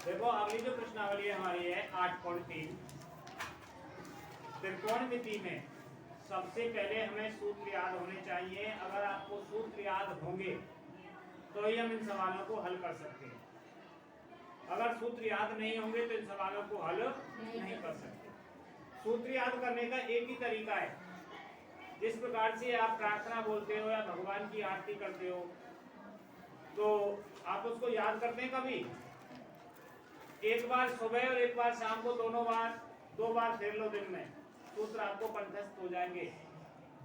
देखो अगली जो प्रश्नावली हमारी है 8.3 त्रिकोणमिति में सबसे पहले हमें सूत्र याद होने चाहिए। अगर आपको सूत्र याद होंगे तो ही हम इन सवालों को हल कर सकते हैं। अगर सूत्र याद नहीं होंगे तो इन सवालों को हल नहीं कर सकते। सूत्र याद करने का एक ही तरीका है। जिस प्रकार से आप प्रार्थना बोलते हो या भगवान की आरती करते हो तो आप उसको याद करते हैं कभी? एक बार सुबह और एक बार शाम को, दो बार फेर लो दिन में, सूत्र आपको कंठस्थ हो जाएंगे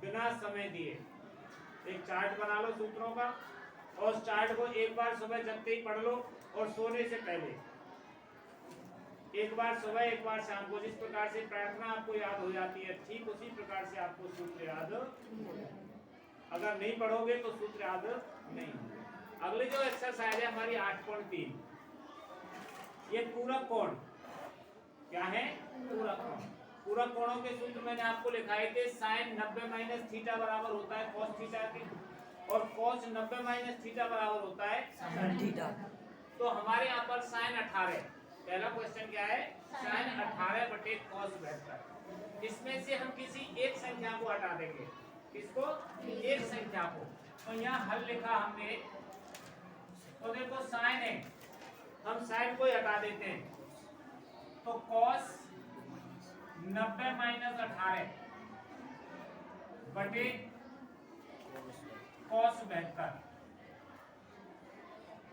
बिना समय दिए। एक चार्ट बना लो सूत्रों का और उस चार्ट को एक बार सुबह जगते ही पढ़ लो और सोने से पहले एक बार सुबह एक बार शाम को। जिस प्रकार से प्रार्थना आपको याद हो जाती है ठीक उसी प्रकार से आपको सूत्र याद। अगर नहीं पढ़ोगे तो सूत्र याद नहीं होंगे। अगली जो एक्सरसाइज है हमारी 8.3, ये पूरक कोण क्या है? पूरक कोण। पूरक कोणों के सूत्र मैंने आपको लिखाए थे। साइन 90 माइनस थीटा बराबर होता है कॉस थीटा के और कॉस 90 माइनस थीटा बराबर होता है साइन थीटा। तो हमारे यहाँ पर साइन 18, पहला क्वेश्चन क्या है? साइन 18 बटे कॉस 72। इसमें से हम किसी एक संख्या को हटा देंगे। किसको? एक संख्या को। तो यहाँ हल लिखा हमने, तो देखो साइन है, हम साइन को ही हटा देते हैं। तो कॉस 90 माइनस 18 बटे कॉस 72।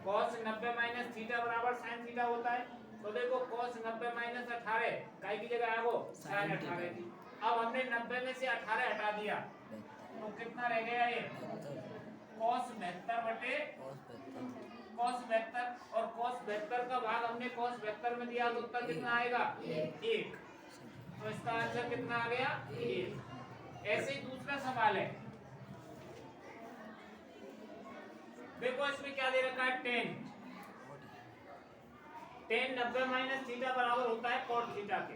कॉस 90 माइनस थीटा बराबर साइन थीटा होता है। तो देखो कॉस 90 माइनस 18 काय की जगह आगो साइन 18 थी। अब हमने 90 में से 18 हटा दिया तो कितना रह गया? ये कॉस 72 बटे कॉस 72। और कॉस 72 का भाग हमने कॉस 72 में दिया तो उत्तर कितना आएगा? 1। तो इसका आंसर कितना आ गया? 1। ऐसे ही दूसरा सवाल है, देखो इसमें क्या दे रखा है? 10 90 माइनस थीटा बराबर होता है कॉट थीटा के।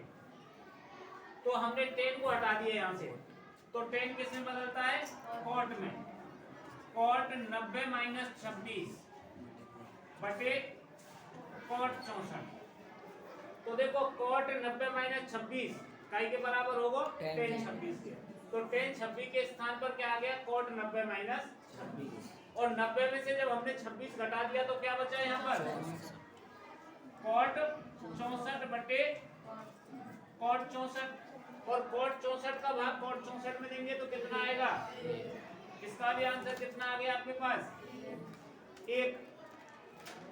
तो हमने 10 को हटा दिया यहाँ से, तो 10 किस में बदलता है? कॉट में। कॉट 90 माइनस 26 बटे कॉट 64। तो देखो कॉट 90 माइनस 26 काई के बराबर होगा? 10 26 के। तो 10 26 के स्थान पर क्या आ गया? Cot 90 minus 26। और 90 में से जब हमने 26 घटा दिया तो क्या बचा यहाँ पर? कॉट 64 बटे कॉट 64। और कॉट 64 का भाग कॉट 64 में देंगे तो कितना आएगा? इसका भी आंसर कितना आ गया आपके पास? 1।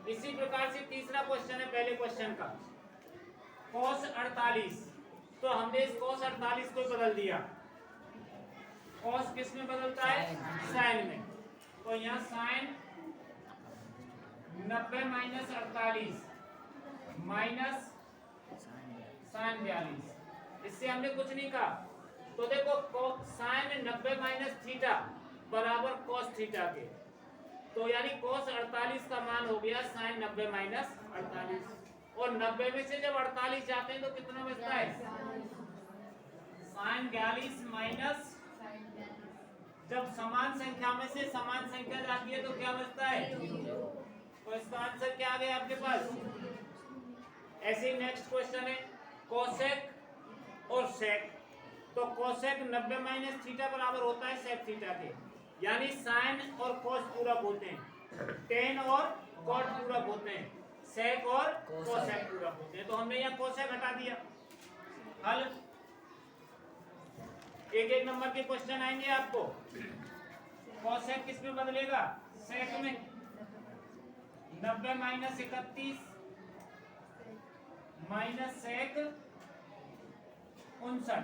इसी प्रकार से तीसरा क्वेश्चन है पहले क्वेश्चन का, कॉस 48। तो हमने इस कॉस 48 को बदल दिया। कॉस किस में बदलता है? साइन में। तो यहाँ साइन 90 माइनस 48 माइनस साइन 42। इससे हमने कुछ नहीं कहा। तो देखो साइन 90 माइनस थीटा बराबर कॉस थीटा के। तो यानी कॉस 48 का मान हो गया साइन 90 माइनस 48। और 90 में से जब 48 जाते हैं तो कितना बचता है? साइन 42 माइनस, जब समान संख्या में से समान संख्या जाती है तो क्या बचता है? तो इसका आंसर क्या आ गया आपके पास? ऐसे ही नेक्स्ट क्वेश्चन है कोसेक और सेक। तो कोसेक 90 माइनस थीटा बराबर होता है सेक थीटा के। यानी साइन और कोस पूरक होते हैं, टेन और कॉट पूरक होते हैं, सेक और कोसेक पूरक होते हैं। तो हमने यहाँ कोसेक हटा दिया। हल एक एक नंबर के क्वेश्चन आएंगे आपको। कोसेक किस में बदलेगा? सेक में। 90 माइनस 31 माइनस सेक 59।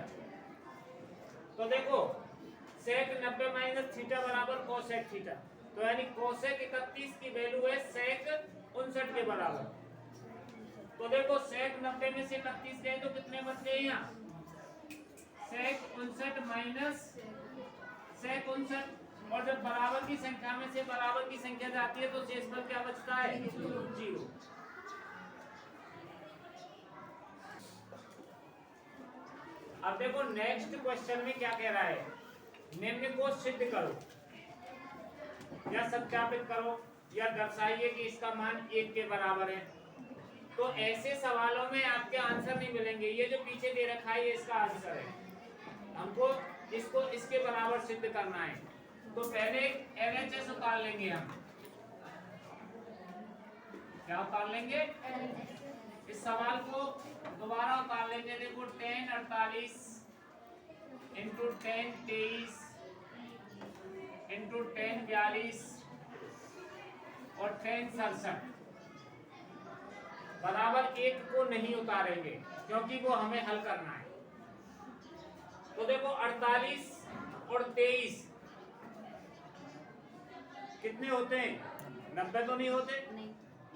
तो देखो सेक 90 माइनस थीटा बराबर कोसेक थीटा। तो यानी कोसेक 31 की वैल्यू है सेक 59 के बराबर। तो देखो सेक 90 में से 31 गए तो कितने बच गए? यहाँ सेक 59 माइनस सेक 59। और जब बराबर की संख्या में से बराबर की संख्या जाती है तो शेषफल क्या बचता है? 0। अब देखो नेक्स्ट क्वेश्चन में क्या कह रहा है? निम्न को सिद्ध करो या सत्यापित करो या दर्शाइए कि इसका मान 1 के बराबर है। तो ऐसे सवालों में आपके आंसर नहीं मिलेंगे। ये जो पीछे दे रखा है ये इसका आंसर है, हमको इसको इसके बराबर सिद्ध करना है। तो पहले LHS उतार लेंगे हम। क्या उतार लेंगे? इस सवाल को दोबारा उतार लेंगे। देखो 10 48 इंटू 10 23 इंटू 10 42 और 10 67 बराबर 1 को नहीं उतारेंगे क्योंकि वो हमें हल करना है। तो देखो 48 और 23 कितने होते हैं? 90 तो नहीं होते,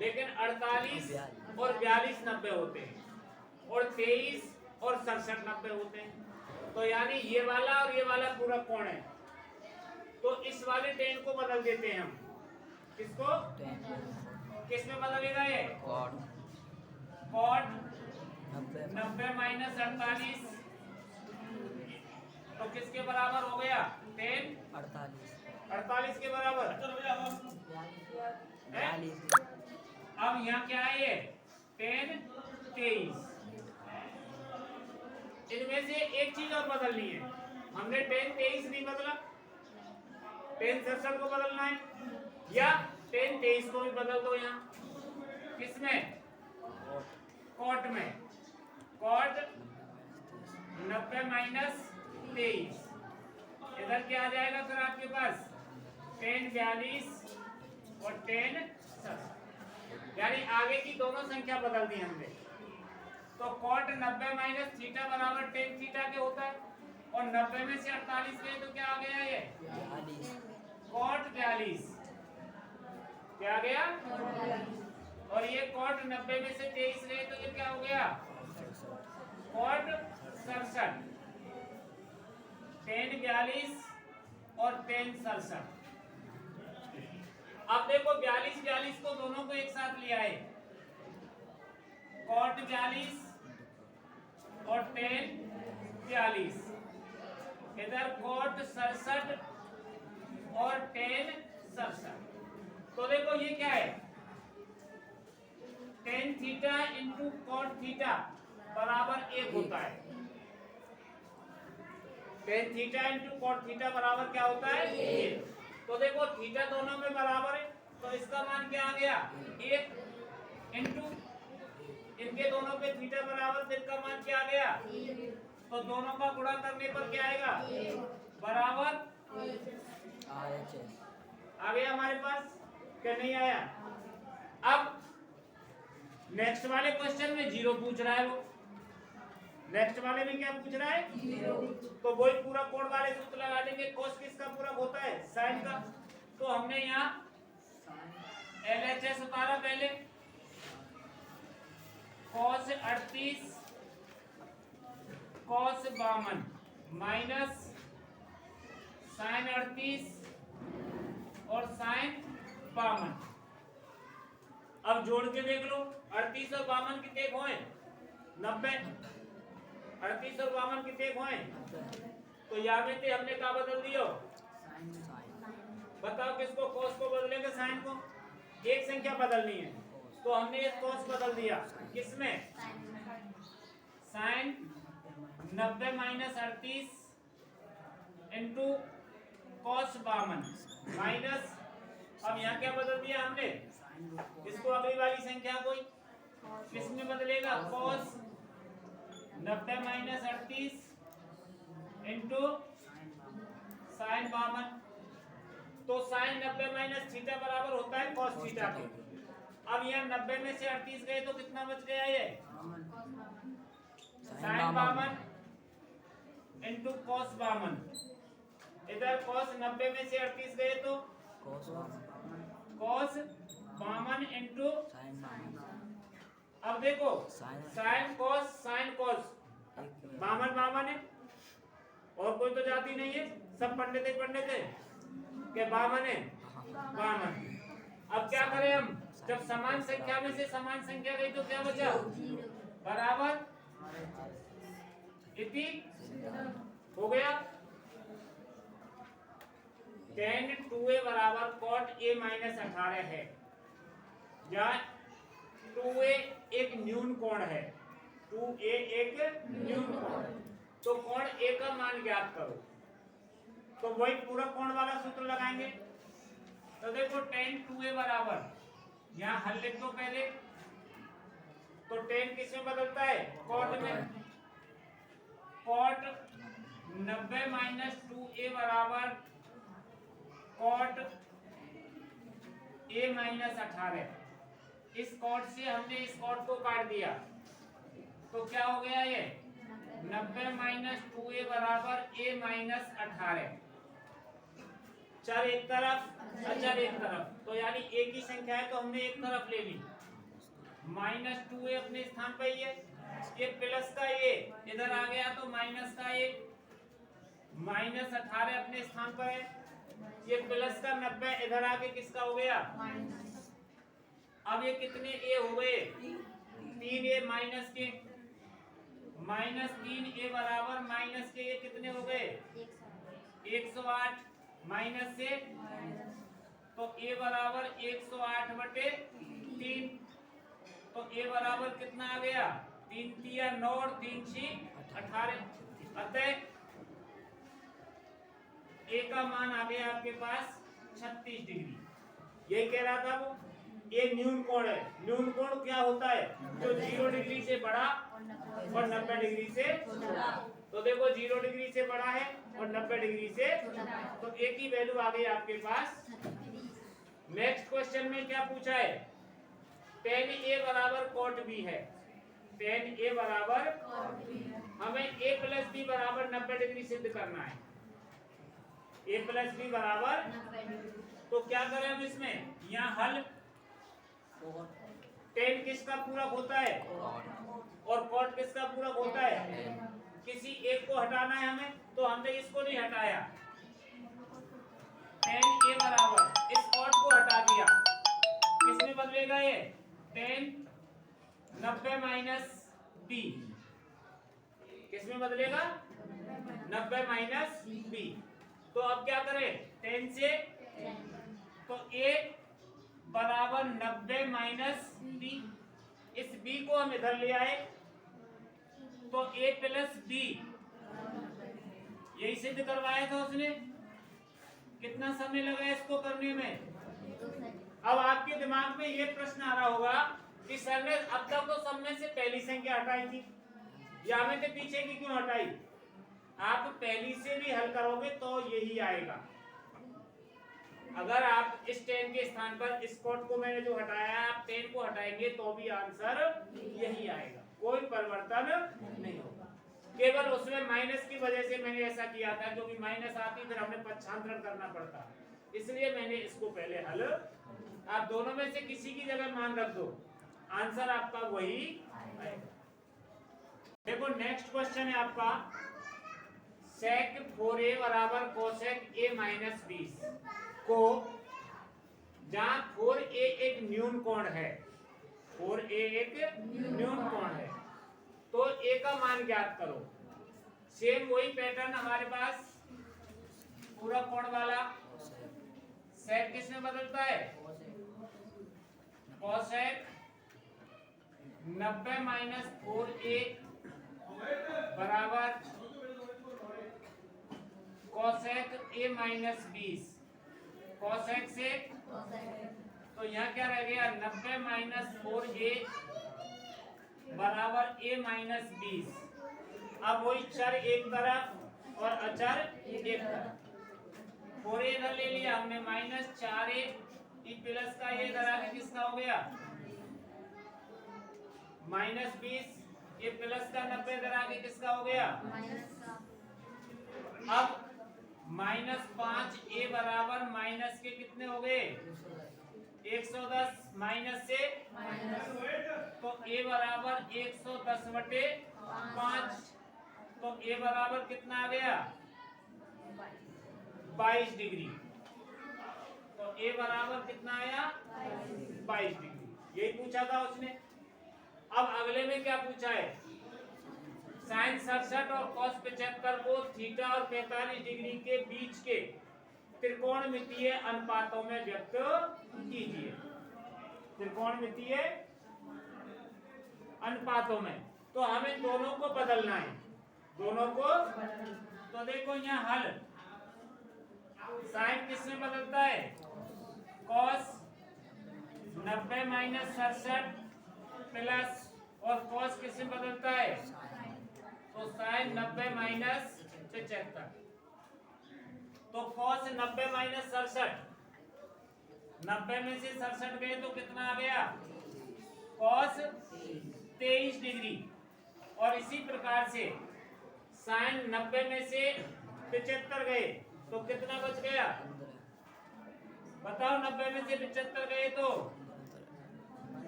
लेकिन 48 और 42 90 होते हैं और 23 और 67 90 होते हैं। तो यानी ये वाला और ये वाला पूरा कोण है। तो इस वाले 10 को बदल देते हैं हम। किसको? किस में बदलेगा ये? कॉट 90 माइनस 48 तो किसके बराबर हो गया? 10 48 के बराबर। अब यहाँ क्या है ये? 10 23। इनमें से एक चीज और बदलनी है। हमने 10 23 नहीं बदला, 10 67 को बदलना है, या 10 23 को भी बदल दो। यहाँ किसमें? कॉट में। कॉट 90 माइनस 23 इधर क्या आ जाएगा फिर आपके पास? 10 42 और 10 67। यानी आगे की दोनों संख्या बदल दी हमने। तो कॉट 90 माइनस थीटा बराबर 10 थीटा के होता है और 90 में से 48 गए तो क्या आ गया? ये कॉट 42 क्या आ गया? और ये कॉट 90 में से 23 गए तो ये क्या हो गया? कॉट 67। 10 42 और 10 67। अब देखो 42 42 को दोनों को एक साथ लिया है। कॉट 42 और 10 42 इधर कॉट 67 और 10 67। तो देखो ये क्या है? 10 थीटा इंटू कॉट थीटा बराबर 1 होता है। 10 थीटा इंटू कॉट थीटा बराबर क्या होता है? 1। तो देखो थीटा दोनों में बराबर है तो इसका मान क्या आ गया? 1 इंटू इनके दोनों पे थीटा बराबर तो इनका मान क्या आ गया? तो दोनों का गुणा करने पर क्या आएगा? बराबर आ गया हमारे पास। क्या नहीं आया? अब नेक्स्ट वाले क्वेश्चन में 0 पूछ रहा है वो। नेक्स्ट वाले में क्या पूछ रहा है? 0। तो वही पूरा कोण वाले सूत्र लगा देंगे। cos किसका पूरा होता है? sin का। तो हमने यहाँ LHS उतारा पहले। cos 38 cos 52 माइनस sin 38 और sin 52। अब जोड़ के देख लो 38 और 52 कितने हुए? 90। 38 और 52 कितने हुए? तो यहाँ में थे हमने क्या बदल दिया? बताओ किसको? cos को बदलेंगे sin को? एक संख्या बदलनी है तो हमने ये cos बदल दिया। किसमें? sin 90 minus 38 into cos 52 minus, अब यहाँ क्या बदल दिया हमने? इसको अगली वाली संख्या को किसमें बदलेगा? cos 90 minus 38 into sin 52। तो sin 90 माइनस थीटा बराबर होता है cos थीटा के। अब यहाँ 90 में से 38 गए तो कितना बच गया? ये sin 52 इंटू cos 52। इधर cos 90 में से 38 गए तो cos 52 इंटू, अब देखो sin cos 52 है और कोई तो जाती नहीं है, सब पंडित ही पंडित है के 52 है 52। अब क्या करें हम? जब समान संख्या में से समान संख्या गई तो क्या बचा? बराबर इति हो गया। tan 2a बराबर cot a माइनस 18 है, या 2a एक न्यून कोण है, 2a एक न्यून कोण, तो कोण a का मान ज्ञात करो। तो वही पूरा कोण वाला सूत्र लगाएंगे। तो देखो tan 2a बराबर, यहाँ हल लिख दो पहले। तो tan किस में बदलता है, cot में। cot 90 माइनस 2a बराबर cot a माइनस 18। इस cot से हमने इस cot को काट दिया, तो क्या हो गया ये 90 माइनस 2a बराबर a माइनस 18। चर एक तरफ, अचर एक तरफ, तो यानी a की संख्या है तो हमने एक तरफ ले ली। माइनस 2a अपने स्थान पर ही है, ये प्लस का a इधर आ गया तो माइनस का a, माइनस 18 अपने स्थान पर है, ये प्लस का 90 इधर आके किसका हो गया, अब ये कितने a हो गए, 3a माइनस के, माइनस 3a बराबर माइनस के ये कितने हो गए 108 माइनस से, तो a बराबर 108 बटे 3, तो a बराबर कितना आ गया 3 तिया 9 और 3 6 18। अतः a का मान आ गया आपके पास 36 डिग्री। यही कह रहा था वो, ये न्यून कोण है। न्यून कोण क्या होता है, जो 0 डिग्री से बड़ा और 90 डिग्री से छोटा। तो देखो 0 डिग्री से बड़ा है और 90 डिग्री से, तो a की वैल्यू आ गई आपके पास। नेक्स्ट क्वेश्चन में क्या पूछा है, tan a बराबर cot b है। tan a बराबर हमें a प्लस b बराबर 90 डिग्री सिद्ध करना है। a प्लस b बराबर, तो क्या करें हम इसमें, यहाँ हल, tan किसका पूरक होता है और cot किसका पूरक होता है। किसी एक को हटाना है हमें, तो हमने इसको नहीं हटाया। tan a बराबर इस cot को हटा दिया, किसमें बदलेगा ये tan 90 माइनस b, किसमें बदलेगा 90 माइनस b। तो अब क्या करें, tan से, तो a बराबर 90 माइनस b, इस b को हम इधर ले आए, तो a प्लस b, यही सिद्ध करवाया था उसने। कितना समय लगा इसको करने में। अब आपके दिमाग में ये प्रश्न आ रहा होगा कि सर ने अब तक तो सब में से पहली संख्या हटाई थी, या में से पीछे की क्यों हटाई। आप पहली से भी हल करोगे तो यही आएगा। अगर आप इस tan के स्थान पर इस cot को मैंने जो हटाया है, आप tan को हटाएंगे तो भी आंसर यही आएगा, कोई परिवर्तन नहीं होगा। केवल उसमें माइनस की वजह से मैंने ऐसा किया था, क्योंकि माइनस आती फिर हमें पक्षांतरण करना पड़ता, इसलिए मैंने इसको पहले हल। आप दोनों में से किसी की जगह मान रख दो, आंसर आपका वही आएगा। देखो नेक्स्ट क्वेश्चन है आपका, sec 4a बराबर cosec a माइनस 20 को, जहां 4a एक न्यून कोण है, 4a एक न्यून कोण है, तो a का मान ज्ञात करो। सेम वही पैटर्न हमारे पास, पूरा कोण वाला। sec किस में बदलता है, cosec 90 माइनस 4a बराबर cosec a माइनस 20, cosec से, तो यहाँ क्या रह गया 90 माइनस 4a बराबर a माइनस 20। अब वही चर एक तरफ और अचर एक तरफ। 4a इधर ले लिया हमने, माइनस 4a, प्लस का ये इधर आके किसका हो गया माइनस 20, ये प्लस का 90 इधर आके किसका हो गया। अब माइनस 5a बराबर माइनस के कितने हो गए 110, माइनस से, तो a बराबर 110 बटे 5, तो a बराबर कितना आ गया 22 डिग्री। तो a बराबर कितना आया 22 डिग्री, यही पूछा था उसने। अब अगले में क्या पूछा है, साइन 67 और कॉस 75 को थीटा और 45 डिग्री के बीच के त्रिकोणमितीय अनुपातों में व्यक्त कीजिए। त्रिकोणमितीय अनुपातों में, तो हमें दोनों को बदलना है, दोनों को। तो देखो यहाँ हल, साइन किसमें बदलता है, कॉस 90 माइनस 67 प्लस, और कॉस किसमें बदलता है, तो साइन 90 माइनस 75। तो कॉस 90 माइनस 67, 90 में से 67 गए तो कितना आ गया, कॉस 23 डिग्री। और इसी प्रकार से साइन 90 में से 75 गए तो कितना बच गया, बताओ, 90 में से 75 गए तो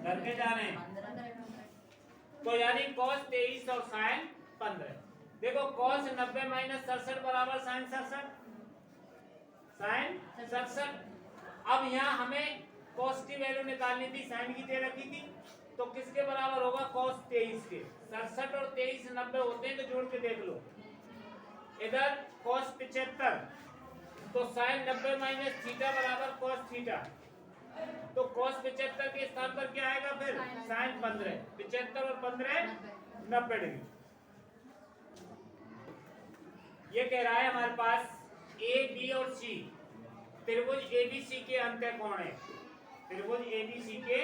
घर के जा रहे हैं, तो यानी cos 23 और साइन 15। देखो cos 90 माइनस 67 बराबर साइन 67, साइन 67। अब यहाँ हमें cos की वैल्यू निकालनी थी, साइन की जगह रखी थी, तो किसके बराबर होगा, cos 23 के। 67 और 23 90 होते हैं, तो जोड़ के देख लो। इधर cos 75, तो साइन 90 माइनस थीटा बराबर cos थीटा, तो cos 75 के स्थान पर क्या आएगा फिर, साइन 15। 75 और 15 90 डिग्री। ये कह रहा है हमारे पास ए बी और सी, त्रिभुज एबीसी के अंत्य कोण है, त्रिभुज एबीसी के,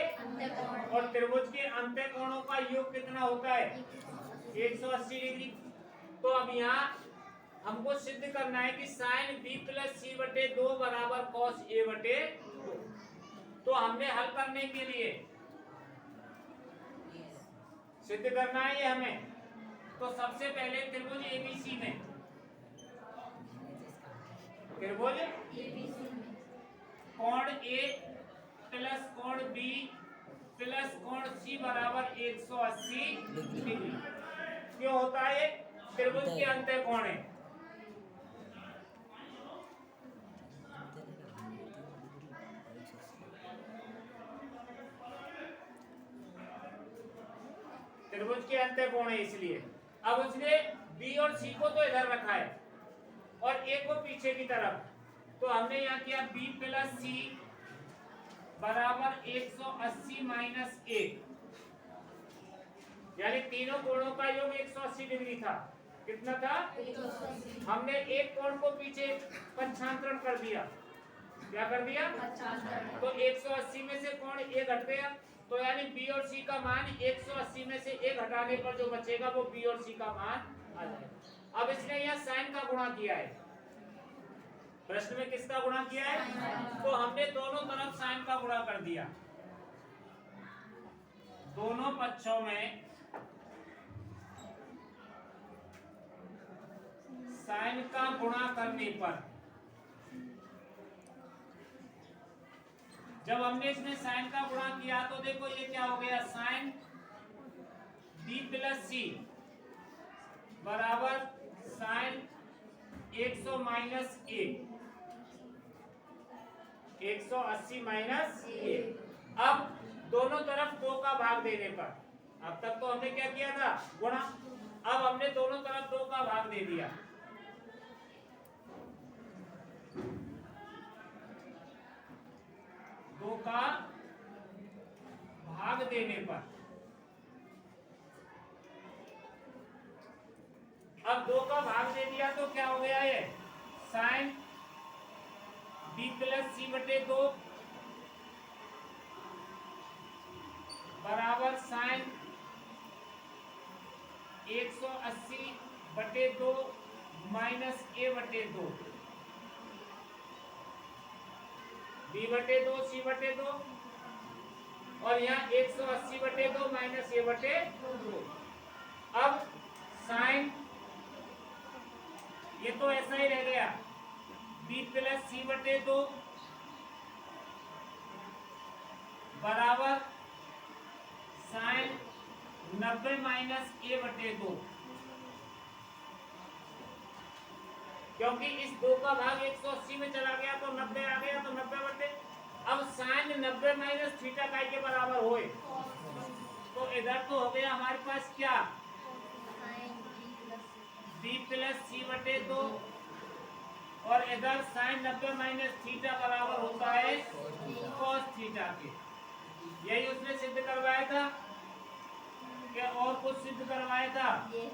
और त्रिभुज के अंत्य कोणों का योग कितना होता है, 180 डिग्री। तो अब यहाँ हमको सिद्ध करना है कि साइन बी प्लस सी बटे 2 बराबर कॉस ए बटे 2। तो हमने हल करने के लिए सिद्ध करना है ये हमें। तो सबसे पहले त्रिभुज एबीसी में, त्रिभुज कोण ए प्लस कोण बी प्लस कोण सी बराबर 180 डिग्री क्यों होता है, त्रिभुज के अंत्य कोण है। त्रिभुज के अंत्य कोण है, इसलिए अब उसने बी और सी को तो इधर रखा है और ए को पीछे की तरफ, तो हमने यहाँ किया बी प्लस सी बराबर 180 माइनस 1, यानी तीनों कोणों का योग 180 डिग्री था। कितना था, 180। हमने एक कोण को पीछे पंचांतरण कर दिया, क्या कर दिया, तो 180 में से कोण ए घट गया, तो यानी बी और सी का मान 180 में से ए घटाने पर जो बचेगा वो बी और सी का मान आ जाएगा। अब इसने यहाँ साइन का गुणा किया है, प्रश्न में किसका गुणा किया है, तो हमने दोनों तरफ साइन का गुणा कर दिया। दोनों पक्षों में साइन का गुणा करने पर, जब हमने इसमें साइन का गुणा किया तो देखो ये क्या हो गया, साइन बी प्लस सी बराबर साइन 100 माइनस 1, 180 माइनस 1। अब दोनों तरफ 2 का भाग देने पर, अब तक तो हमने क्या किया था, गुणा, अब हमने दोनों तरफ 2 का भाग दे दिया, दो का भाग देने पर, अब 2 का भाग दे दिया तो क्या हो गया, ये साइन बी प्लस सी बटे 2 बराबर साइन 180 बटे 2 माइनस ए बटे 2, बी बटे 2 सी बटे 2, और यहाँ 180 बटे 2 माइनस ए बटे 2। अब साइन, ये तो ऐसा ही रह गया, बी प्लस सी बटे 2 बराबर साइन 90 माइनस ए बटे 2, क्योंकि इस 2 का भाग 180 में चला गया तो 90 आ गया, तो 90 बटे, अब साइन 90 माइनस थीटा काय के बराबर होए, तो इधर तो हो गया हमारे पास क्या, बी प्लस सी बटे 2, और इधर साइन 90 माइनस थीटा बराबर होता है कॉस थीटा के। यही उसने सिद्ध करवाया था क्या और कुछ सिद्ध करवाया था? यही